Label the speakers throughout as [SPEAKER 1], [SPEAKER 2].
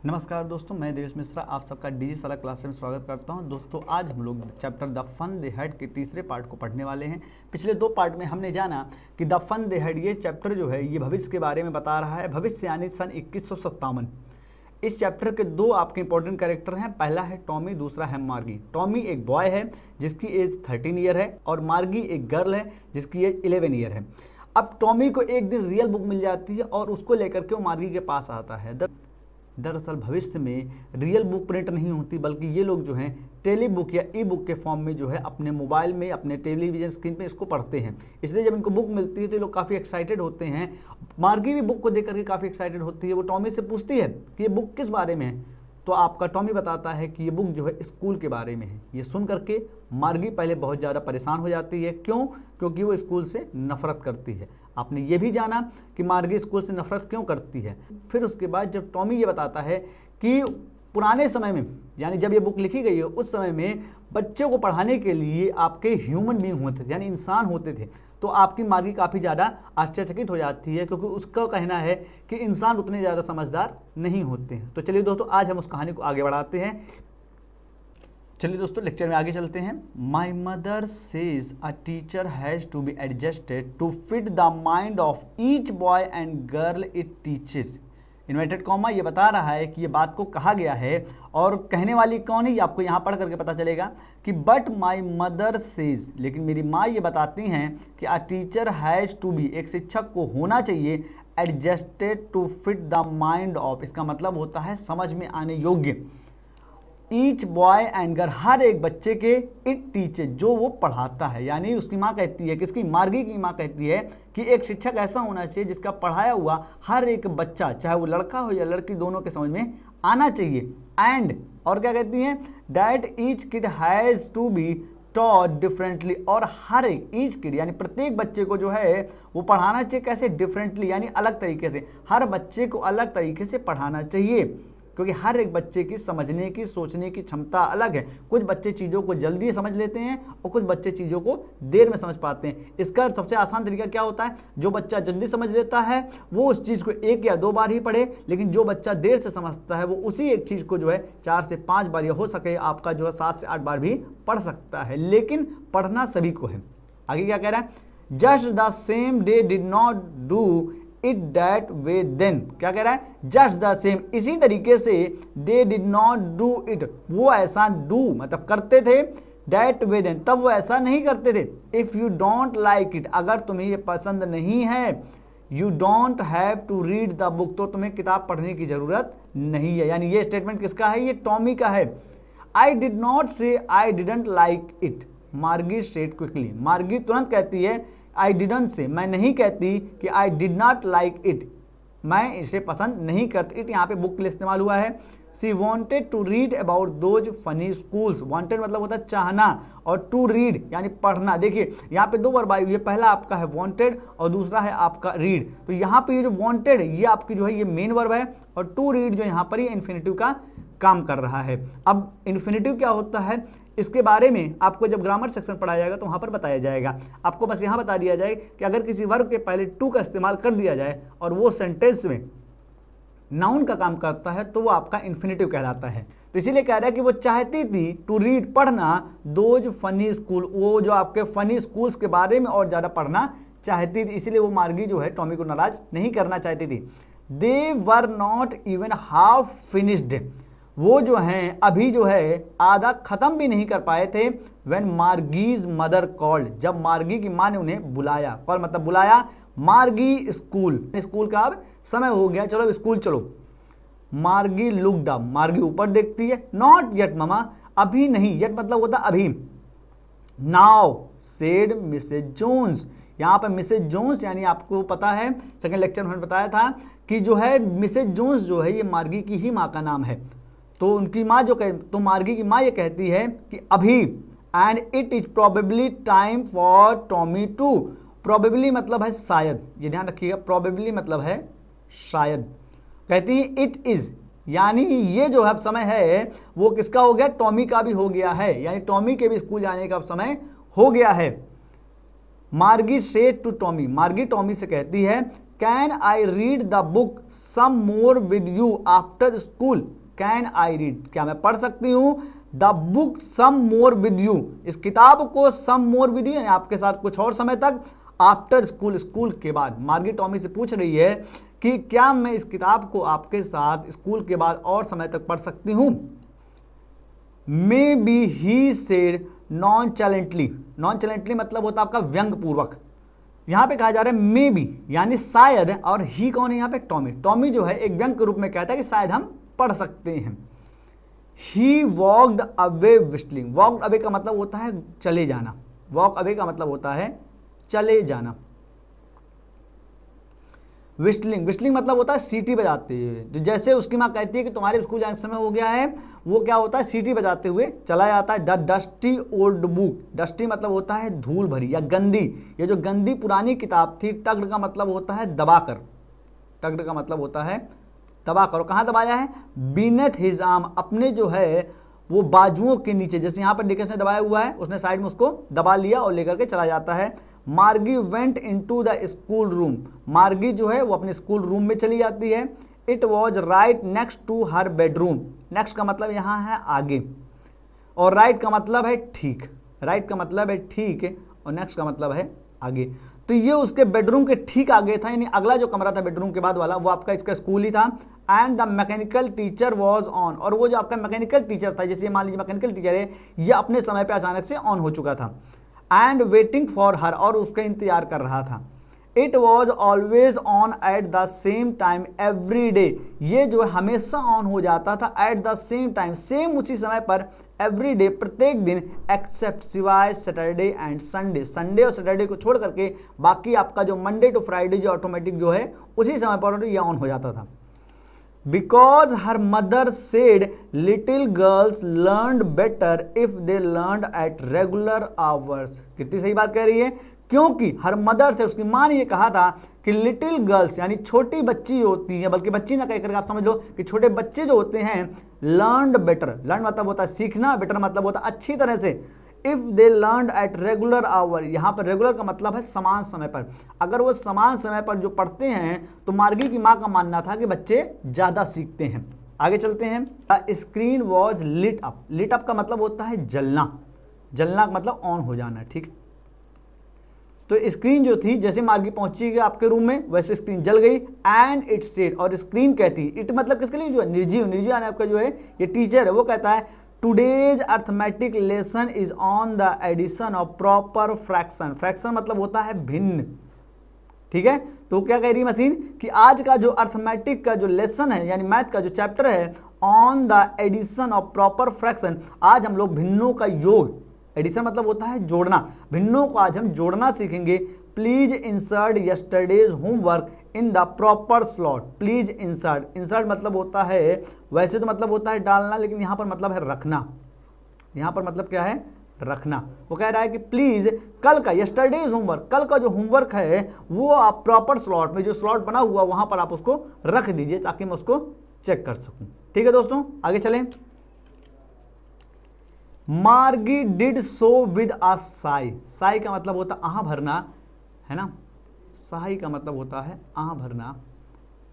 [SPEAKER 1] नमस्कार दोस्तों, मैं देवेश मिश्रा आप सबका डीजी सलाह क्लास में स्वागत करता हूं। दोस्तों आज हम लोग chapter the fun they had के तीसरे पार्ट को पढ़ने वाले हैं। पिछले दो पार्ट में हमने जाना कि द फन दे हैड ये चैप्टर जो है ये भविष्य के बारे में बता रहा है। भविष्य यानी सन 2157। इस चैप्टर के दो आपके इंपॉर्टेंट कैरेक्टर हैं, पहला है टॉमी, दूसरा है मार्गी। टॉमी एक बॉय है जिसकी एज 13 ईयर है और मार्गी एक गर्ल है जिसकी एज 11 ईयर है। अब टॉमी को एक दिन रियल बुक मिल जाती है और उसको लेकर के वो मार्गी के पास आता है। दरअसल भविष्य में रियल बुक प्रिंट नहीं होती, बल्कि ये लोग जो हैं टेली बुक या ई बुक के फॉर्म में जो है अपने मोबाइल में, अपने टेलीविजन स्क्रीन पे इसको पढ़ते हैं। इसलिए जब इनको बुक मिलती है तो ये लोग काफ़ी एक्साइटेड होते हैं। मार्गी भी बुक को देख करके काफ़ी एक्साइटेड होती है। वो टॉमी से पूछती है कि ये बुक किस बारे में है, तो आपका टॉमी बताता है कि ये बुक जो है स्कूल के बारे में है। ये सुन करके मार्गी पहले बहुत ज़्यादा परेशान हो जाती है। क्यों? क्योंकि वो स्कूल से नफरत करती है। आपने ये भी जाना कि मार्गी स्कूल से नफरत क्यों करती है। फिर उसके बाद जब टॉमी ये बताता है कि पुराने समय में, यानी जब ये बुक लिखी गई है उस समय में बच्चों को पढ़ाने के लिए आपके ह्यूमन बीइंग होते थे, यानी इंसान होते थे, तो आपकी मार्गी काफ़ी ज़्यादा आश्चर्यचकित हो जाती है, क्योंकि उसका कहना है कि इंसान उतने ज़्यादा समझदार नहीं होते हैं। तो चलिए दोस्तों आज हम उस कहानी को आगे बढ़ाते हैं। चलिए दोस्तों लेक्चर में आगे चलते हैं। My mother says a teacher has to be adjusted to fit the mind of each boy and girl it teaches. Inverted comma ये बता रहा है कि ये बात को कहा गया है, और कहने वाली कौन है ये आपको यहाँ पढ़ करके पता चलेगा कि बट माई मदर सेज, लेकिन मेरी माँ ये बताती हैं कि a teacher has to be, एक शिक्षक को होना चाहिए, adjusted to fit the mind of, इसका मतलब होता है समझ में आने योग्य, ईच बॉय एंड गर्ल, हर एक बच्चे के, इट टीचर, जो वो पढ़ाता है। यानी उसकी माँ कहती है, किसकी? मार्गी की माँ कहती है कि एक शिक्षक ऐसा होना चाहिए जिसका पढ़ाया हुआ हर एक बच्चा, चाहे वो लड़का हो या लड़की, दोनों के समझ में आना चाहिए। एंड और क्या कहती हैं? That each kid has to be taught differently, और हर एक, ईच किड यानी प्रत्येक बच्चे को जो है वो पढ़ाना चाहिए। कैसे? डिफरेंटली, यानी अलग तरीके से। हर बच्चे को अलग तरीके से पढ़ाना चाहिए, क्योंकि हर एक बच्चे की समझने की, सोचने की क्षमता अलग है। कुछ बच्चे चीज़ों को जल्दी समझ लेते हैं और कुछ बच्चे चीज़ों को देर में समझ पाते हैं। इसका सबसे आसान तरीका क्या होता है? जो बच्चा जल्दी समझ लेता है वो उस चीज़ को एक या दो बार ही पढ़े, लेकिन जो बच्चा देर से समझता है वो उसी एक चीज़ को जो है 4 से 5 बार, या हो सके आपका जो है 7 से 8 बार भी पढ़ सकता है, लेकिन पढ़ना सभी को है। आगे क्या कह रहा है? Just the same day did not do it that way then, क्या कह रहा है? जस्ट द सेम, इसी तरीके से, they did not do it, वो ऐसा डू मतलब करते थे, दैट वे देन, तब वो ऐसा नहीं करते थे। If you don't like it, अगर तुम्हें ये पसंद नहीं है, you don't have to read the book, तो तुम्हें किताब पढ़ने की ज़रूरत नहीं है। यानी ये स्टेटमेंट किसका है? ये टॉमी का है। आई डिड नॉट से आई डिडंट लाइक इट, मार्गी स्टेट क्विकली, मार्गी तुरंत कहती है आई डिडंट से, मैं नहीं कहती कि I did not like it, मैं इसे पसंद नहीं करती। इट यहाँ पे बुक के लिए इस्तेमाल हुआ है। She wanted to read about those funny schools, wanted मतलब होता है चाहना, और टू रीड यानी पढ़ना। देखिए यहाँ पे दो वर्ब आई हुई है, पहला आपका है वॉन्टेड और दूसरा है आपका रीड। तो यहाँ पे ये जो वॉन्टेड है ये आपकी जो है ये मेन वर्ब है, और टू रीड जो यहाँ पर ये इन्फिनिटिव का काम कर रहा है। अब इन्फिनिटिव क्या होता है इसके बारे में आपको जब ग्रामर सेक्शन पढ़ाया जाएगा तो वहाँ पर बताया जाएगा। आपको बस यहाँ बता दिया जाए कि अगर किसी वर्ब के पहले टू का इस्तेमाल कर दिया जाए और वो सेंटेंस में नाउन का काम करता है तो वो आपका इन्फिनिटिव कहलाता है। तो इसीलिए कह रहा है कि वो चाहती थी टू रीड, पढ़ना, दोज फनी स्कूल, वो जो आपके फनी स्कूल्स के बारे में और ज़्यादा पढ़ना चाहती थी। इसीलिए वो मार्गी जो है टॉमी को नाराज नहीं करना चाहती थी। They were not even half finished, वो जो हैं अभी जो है आधा ख़त्म भी नहीं कर पाए थे। व्हेन मार्गीज मदर कॉल्ड, जब मार्गी की माँ ने उन्हें बुलाया, कॉल मतलब बुलाया, मार्गी स्कूल, स्कूल का अब समय हो गया, चलो स्कूल चलो। मार्गी लुक्ड अप, मार्गी ऊपर देखती है, नॉट येट ममा, अभी नहीं, येट मतलब होता अभी। नाउ सेड मिसेज जोन्स, यहाँ पर मिसेज जोन्स यानी आपको पता है सेकंड लेक्चर में बताया था कि जो है मिसेज जोन्स जो है ये मार्गी की ही माँ का नाम है। तो उनकी माँ जो तो मार्गी की माँ ये कहती है कि अभी, and it is probably time for Tommy to, probably मतलब है शायद, ये ध्यान रखिएगा, प्रोबेबली मतलब है शायद। कहती है इट इज, यानी ये जो अब समय है वो किसका हो गया? टॉमी का भी हो गया है, यानी टॉमी के भी स्कूल जाने का अब समय हो गया है। Margie said to Tommy, Margie Tommy से कहती है can I read the book some more with you after school. Can I read, क्या मैं पढ़ सकती हूँ the book some more with you, इस किताब को सम मोर विद यू यानी आपके साथ कुछ और समय तक, आफ्टर स्कूल, स्कूल के बाद। मार्गी टॉमी से पूछ रही है कि क्या मैं इस किताब को आपके साथ स्कूल के बाद और समय तक पढ़ सकती हूँ। मे बी ही सेड नॉनचैलेंटली, नॉनचैलेंटली मतलब होता है आपका व्यंग पूर्वक। यहाँ पे कहा जा रहा है मे बी यानी शायद, और ही कौन है यहाँ पे, टॉमी। टॉमी जो है एक व्यंग के रूप में कहता है कि शायद हम पढ़ सकते हैं। He walked away whistling, walked away का मतलब होता है चले जाना, वॉक अवे का मतलब होता है चले जाना। विस्टलिंग, विस्टलिंग मतलब होता है सीटी बजाते हुए, जो जैसे उसकी माँ कहती है कि तुम्हारे स्कूल जाने का समय हो गया है, वो क्या होता है सीटी बजाते हुए चला जाता है। The dusty old book, dusty मतलब होता है धूल भरी या गंदी, ये जो गंदी पुरानी किताब थी। टग्ड का मतलब होता है दबाकर, टग्ड का मतलब होता है दबाकर। और कहाँ दबाया है, बीनेथ हिज आर्म, अपने जो है वो बाजुओं के नीचे, जैसे यहाँ पर डिकेंस ने दबाया हुआ है, उसने साइड में उसको दबा लिया और लेकर के चला जाता है। मार्गी went into the school room, मार्गी जो है वो अपने स्कूल रूम में चली जाती है। It was right next to her bedroom, next का मतलब यहाँ है आगे, और राइट का मतलब है ठीक, राइट का मतलब है ठीक, और नेक्स्ट का मतलब है आगे। तो ये उसके बेडरूम के ठीक आगे था, यानी अगला जो कमरा था बेडरूम के बाद वाला वो आपका इसका स्कूल ही था। And the mechanical teacher was on, और वो जो आपका मैकेनिकल टीचर था, जैसे मान लीजिए मैकेनिकल टीचर है, ये अपने समय पे अचानक से ऑन हो चुका था। एंड वेटिंग फॉर हर, और उसका इंतजार कर रहा था। It was always on at the same time every day, ये जो है हमेशा ऑन हो जाता था at the same time, same उसी समय पर, एवरी डे प्रत्येक दिन, एक्सेप्ट सिवाय सैटरडे एंड संडे, संडे और सैटरडे को छोड़ करके बाकी आपका जो मंडे टू फ्राइडे जो ऑटोमेटिक जो है उसी समय पर ये ऑन हो जाता था। Because her mother said little girls learn better if they learn at regular hours, कितनी सही बात कह रही है, क्योंकि हर मदर से, उसकी माँ ने ये कहा था कि लिटिल गर्ल्स यानी छोटी बच्ची होती हैं, बल्कि बच्ची ना कह करके आप समझ लो कि छोटे बच्चे जो होते हैं, लर्न बेटर, लर्न मतलब होता है सीखना, बेटर मतलब होता है अच्छी तरह से, if they learn at regular hour, यहाँ पर रेगुलर का मतलब है समान समय पर, अगर वो समान समय पर जो पढ़ते हैं तो मार्गी की माँ का मानना था कि बच्चे ज़्यादा सीखते हैं। आगे चलते हैं। Screen was lit up, lit up का मतलब होता है जलना, जलना का मतलब ऑन हो जाना, ठीक है। तो स्क्रीन जो थी, जैसे मार्गी पहुंची आपके रूम में वैसे स्क्रीन जल गई। एंड इट सेड, और स्क्रीन कहती, इट मतलब किसके लिए, जो है निर्जीव, निर्जीव यानी आपका जो है ये टीचर है, वो कहता है today's arithmetic lesson is on the addition of proper fraction, fraction मतलब होता है भिन्न, ठीक है। तो क्या कह रही है मशीन कि आज का जो अर्थमेटिक का जो लेसन है यानी मैथ का जो चैप्टर है, on the addition of proper fraction, आज हम लोग भिन्नों का योग, एडिशन मतलब होता है जोड़ना, भिन्नों को आज हम जोड़ना सीखेंगे। Please insert yesterday's homework in the proper slot, please insert, insert मतलब होता है, वैसे तो मतलब होता है डालना, लेकिन यहाँ पर मतलब है रखना, यहाँ पर मतलब क्या है, रखना। वो कह रहा है कि प्लीज कल का यस्टरडेज होमवर्क, कल का जो होमवर्क है वो आप प्रॉपर स्लॉट में, जो स्लॉट बना हुआ वहां पर आप उसको रख दीजिए ताकि मैं उसको चेक कर सकूं, ठीक है दोस्तों। आगे चलें। मार्गी did so with a Sai, Sai का मतलब होता है आह भरना, है ना, साई का मतलब होता है आह भरना।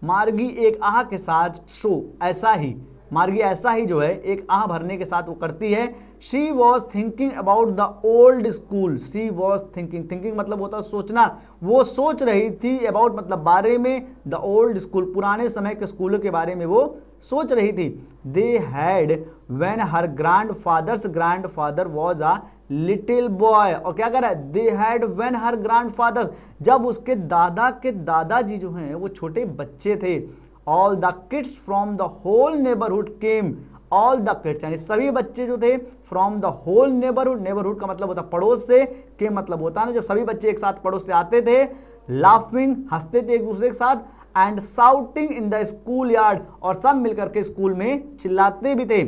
[SPEAKER 1] मार्गी एक आह के साथ, सो ऐसा ही, मार्गी ऐसा ही जो है एक आह भरने के साथ वो करती है। She was thinking about the old school, she was thinking, thinking मतलब होता है सोचना, वो सोच रही थी, अबाउट मतलब बारे में, द ओल्ड स्कूल पुराने समय के स्कूलों के बारे में वो सोच रही थी। They had when her grandfather was a little boy, और क्या कर रहा है, they had when her grandfather, जब उसके दादा के दादाजी जो हैं वो छोटे बच्चे थे। All the kids from the whole neighbourhood came, all the kids यानी सभी बच्चे जो थे, from the whole neighbourhood, neighbourhood का मतलब होता पड़ोस से, के मतलब होता है जब सभी बच्चे एक साथ पड़ोस से आते थे, लाफिंग हंसते थे एक दूसरे के साथ, and shouting in the school yard, और सब मिलकर के स्कूल में चिल्लाते भी थे।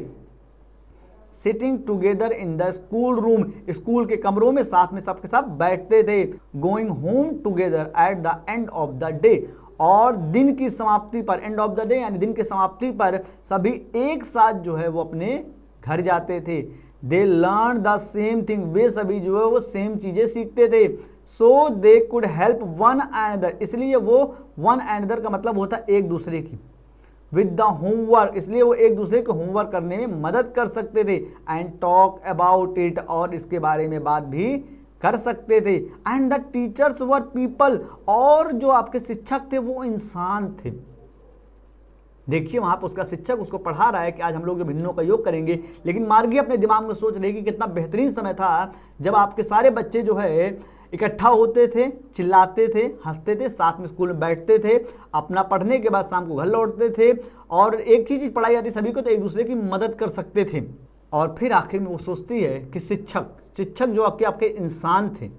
[SPEAKER 1] Sitting together in the school room, school के कमरों में साथ में सबके साथ बैठते थे। Going home together at the end of the day, और दिन की समाप्ति पर, एंड ऑफ द डे यानी दिन की समाप्ति पर सभी एक साथ जो है वो अपने घर जाते थे। They learn the same thing, वे सभी जो है वो सेम चीजें सीखते थे। So they could help one another, इसलिए वो वन एनदर का मतलब होता है एक दूसरे की। विद द होमवर्क, इसलिए वो एक दूसरे को होमवर्क करने में मदद कर सकते थे। एंड टॉक अबाउट इट, और इसके बारे में बात भी कर सकते थे। And the teachers were people, और जो आपके शिक्षक थे वो इंसान थे। देखिए वहां पर उसका शिक्षक उसको पढ़ा रहा है कि आज हम लोग भिन्नों का योग करेंगे, लेकिन मार्गी अपने दिमाग में सोच रही कि कितना बेहतरीन समय था जब आपके सारे बच्चे जो है इकट्ठा होते थे, चिल्लाते थे, हंसते थे, साथ में स्कूल में बैठते थे, अपना पढ़ने के बाद शाम को घर लौटते थे, और एक ही चीज पढ़ाई जाती सभी को, तो एक दूसरे की मदद कर सकते थे। और फिर आखिर में वो सोचती है कि शिक्षक जो आपके इंसान थे,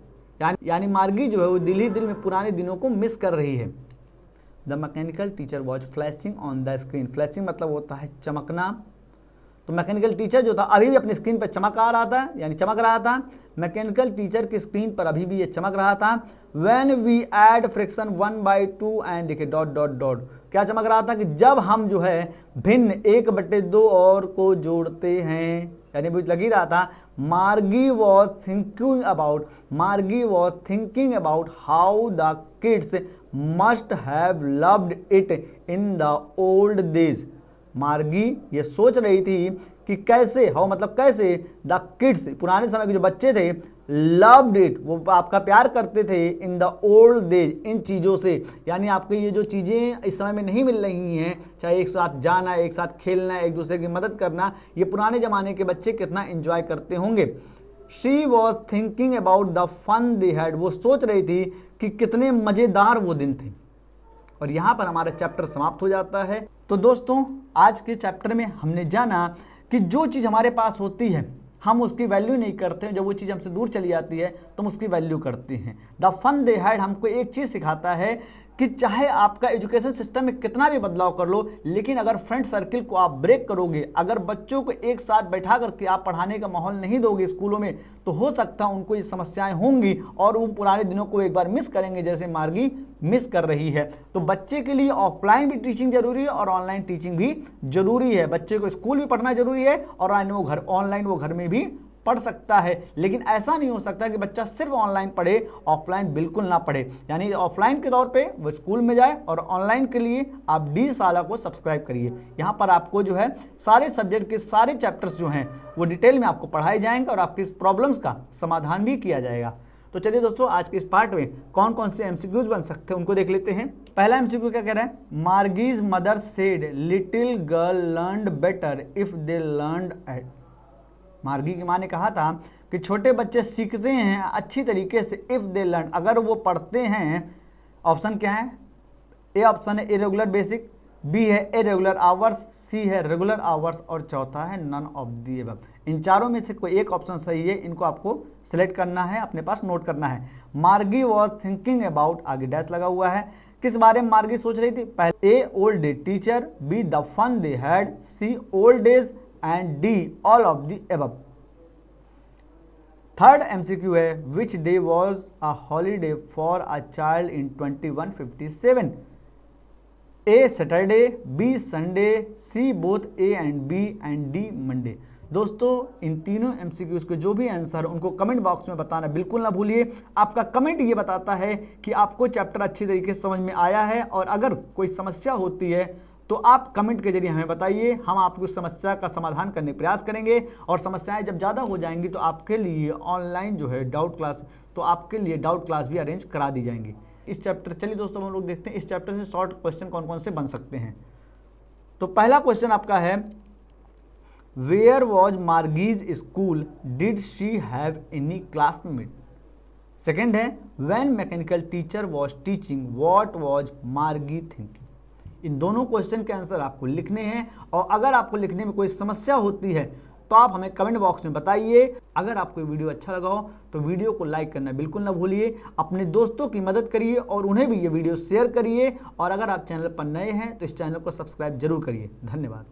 [SPEAKER 1] यानी मार्गी जो है वो दिल ही दिल में पुराने दिनों को मिस कर रही है। The mechanical teacher was flashing on the screen, flashing मतलब होता है चमकना। तो मैकेनिकल टीचर जो था अभी भी अपनी स्क्रीन पर चमक रहा था। मैकेनिकल टीचर की स्क्रीन पर अभी भी ये चमक रहा था। When we add fraction 1/2 and देखिए डॉट डॉट डॉट, क्या चमक रहा था कि जब हम जो है भिन्न 1/2 और को जोड़ते हैं, यानी मुझे लग ही रहा था मार्गी was thinking about how the kids must have loved it in the old days. मार्गी ये सोच रही थी कि कैसे, हाउ मतलब कैसे, द किड्स पुराने समय के जो बच्चे थे, लव्ड इट वो आपका प्यार करते थे, in the old days in चीज़ों से, यानी आपके ये जो चीज़ें इस समय में नहीं मिल रही हैं, चाहे एक साथ जाना, एक साथ खेलना, एक दूसरे की मदद करना, ये पुराने ज़माने के बच्चे कितना एंजॉय करते होंगे। She was thinking about the fun they had, वो सोच रही थी कि कितने मज़ेदार वो दिन थे। और यहाँ पर हमारा चैप्टर समाप्त हो जाता है। तो दोस्तों आज के चैप्टर में हमने जाना कि जो चीज़ हमारे पास होती है हम उसकी वैल्यू नहीं करते हैं, जब वो चीज़ हमसे दूर चली जाती है तो हम उसकी वैल्यू करते हैं। द फन दे हैड हमको एक चीज़ सिखाता है कि चाहे आपका एजुकेशन सिस्टम में कितना भी बदलाव कर लो, लेकिन अगर फ्रेंड सर्किल को आप ब्रेक करोगे, अगर बच्चों को एक साथ बैठा करके आप पढ़ाने का माहौल नहीं दोगे स्कूलों में, तो हो सकता है उनको ये समस्याएं होंगी और वो पुराने दिनों को एक बार मिस करेंगे, जैसे मार्गी मिस कर रही है। तो बच्चे के लिए ऑफलाइन भी टीचिंग जरूरी है और ऑनलाइन टीचिंग भी जरूरी है। बच्चे को स्कूल भी पढ़ना जरूरी है और ऑनलाइन वो घर में भी पढ़ सकता है। लेकिन ऐसा नहीं हो सकता कि बच्चा सिर्फ ऑनलाइन पढ़े, ऑफलाइन बिल्कुल ना पढ़े। यानी ऑफलाइन के तौर पे वो स्कूल में जाए और ऑनलाइन के लिए आप DSALA को सब्सक्राइब करिए। यहाँ पर आपको जो है सारे सब्जेक्ट के सारे चैप्टर्स जो हैं वो डिटेल में आपको पढ़ाए जाएंगे और आपकी इस प्रॉब्लम्स का समाधान भी किया जाएगा। तो चलिए दोस्तों आज के इस पार्ट में कौन कौन से MCQs बन सकते हैं उनको देख लेते हैं। पहला MCQ क्या कह रहा है, Margie's mother said little girl learned better if they learned at. Margie की माँ ने कहा था कि छोटे बच्चे सीखते हैं अच्छी तरीके से इफ़ दे लर्न, अगर वो पढ़ते हैं। ऑप्शन क्या है, ए ऑप्शन है इरेगुलर बेसिक, बी है इरेगुलर आवर्स, सी है रेगुलर आवर्स और चौथा है नन ऑफ दी अबव। इन चारों में से कोई एक ऑप्शन सही है, इनको आपको सिलेक्ट करना है, अपने पास नोट करना है। मार्गी वॉज थिंकिंग अबाउट, आगे डैश लगा हुआ है, किस बारे में मार्गी सोच रही थी। पहले A old day teacher, B the fun they had, C old days and D all of the above. Third MCQ है which day was a holiday for a child in 2157। A Saturday, B Sunday, C both A and B and D Monday. दोस्तों इन तीनों MCQs के जो भी answer उनको comment box में बताना बिल्कुल ना भूलिए। आपका कमेंट ये बताता है कि आपको चैप्टर अच्छी तरीके से समझ में आया है, और अगर कोई समस्या होती है तो आप कमेंट के जरिए हमें बताइए, हम आपकी उस समस्या का समाधान करने का प्रयास करेंगे। और समस्याएं जब ज़्यादा हो जाएंगी तो आपके लिए ऑनलाइन जो है डाउट क्लास भी अरेंज करा दी जाएंगी। इस चैप्टर, चलिए दोस्तों हम लोग देखते हैं इस चैप्टर से शॉर्ट क्वेश्चन कौन कौन से बन सकते हैं। तो पहला क्वेश्चन आपका है where was Margie's school, did she have any classmate. Second है when mechanical teacher was teaching what was Margie thinking. इन दोनों क्वेश्चन के आंसर आपको लिखने हैं, और अगर आपको लिखने में कोई समस्या होती है तो आप हमें कमेंट बॉक्स में बताइए। अगर आपको वीडियो अच्छा लगा हो तो वीडियो को लाइक करना बिल्कुल ना भूलिए, अपने दोस्तों की मदद करिए और उन्हें भी ये वीडियो शेयर करिए। और अगर आप चैनल पर नए हैं तो इस चैनल को सब्सक्राइब जरूर करिए। धन्यवाद।